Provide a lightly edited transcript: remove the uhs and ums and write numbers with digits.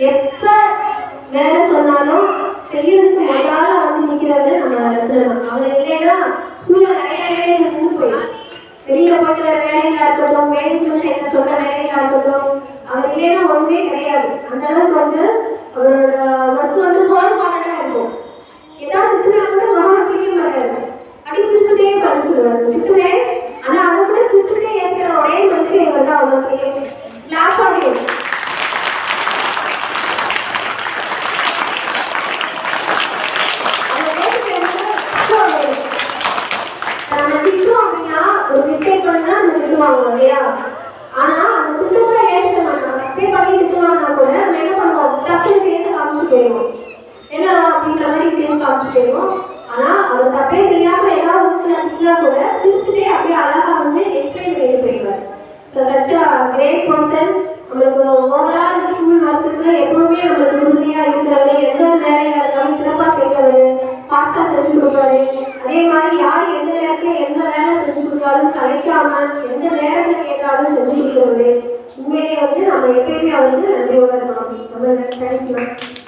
எப்ப வேலை சொன்னாலும் செய்யறதுக்கு முதல்ல வந்து நிக்கிறவரு நம்ம ரத்னா. அவர் இல்லைன்னா ஸ்கூல்ல நிறைய வேலைகள் இருந்து போயிடும். வெளியில போயிட்டு வர வேலைகளா இருக்கட்டும், மேனேஜ்மெண்ட் சைட்ல சொல்ற வேலைகளா இருக்கட்டும், அவர் இல்லைன்னா ஒண்ணுமே கிடையாது. அந்த அளவுக்கு வந்து அவரோட ஒர்க் வந்து கோல்மானடா இருக்கும். ஏதாவது திட்டுனா கூட மகா செய்ய மாட்டாரு, அப்படி சிரிச்சுட்டே பதில் சொல்லுவாரு. திட்டுவேன், ஆனா அதை கூட சிரிச்சுட்டே இருக்கிற ஒரே மனுஷன் இவர் தான். அவருக்கு கிளாஸ் ஆடியன்ஸ் ஒரு மிஸ்டேக் பண்ணா நம்ம திட்டுவாங்க இல்லையா? ஆனா அந்த திட்டு கூட ஏற்க மாட்டோம். தப்பே பண்ணி திட்டுவாங்கன்னா கூட நம்ம என்ன பண்ணுவோம், டக்குன்னு பேச காமிச்சு போயிடுவோம். என்ன அப்படின்ற மாதிரி பேச காமிச்சு போயிடுவோம். ஆனா அவர் தப்பே செய்யாம ஏதாவது திட்டினா கூட சிரிச்சுட்டே அப்படியே அழகா வந்து எக்ஸ்பிளைன் பண்ணிட்டு போயிடுவார். So such a great person. நம்மளுக்கு ஓவரால் ஸ்கூல் ஒர்க்குக்கு எப்பவுமே நம்மளுக்கு உறுதியா இருக்கிறவர், எந்த வேலையா இருந்தாலும் சிறப்பா செய்கிறவர், ஃபாஸ்டா செஞ்சு கொடுப்பாரு. அதே மாதிரி யார் எந்த நேரத்துல எந்த வேலை செஞ்சு கொடுத்தாலும் சளைக்காம எந்த நேரத்துல கேட்டாலும் செஞ்சு கொடுக்கிறது. உண்மையிலே வந்து நம்ம எப்பயுமே அவருக்கு நன்றியோட இருக்கணும். நம்ம தேங்க்ஸ்.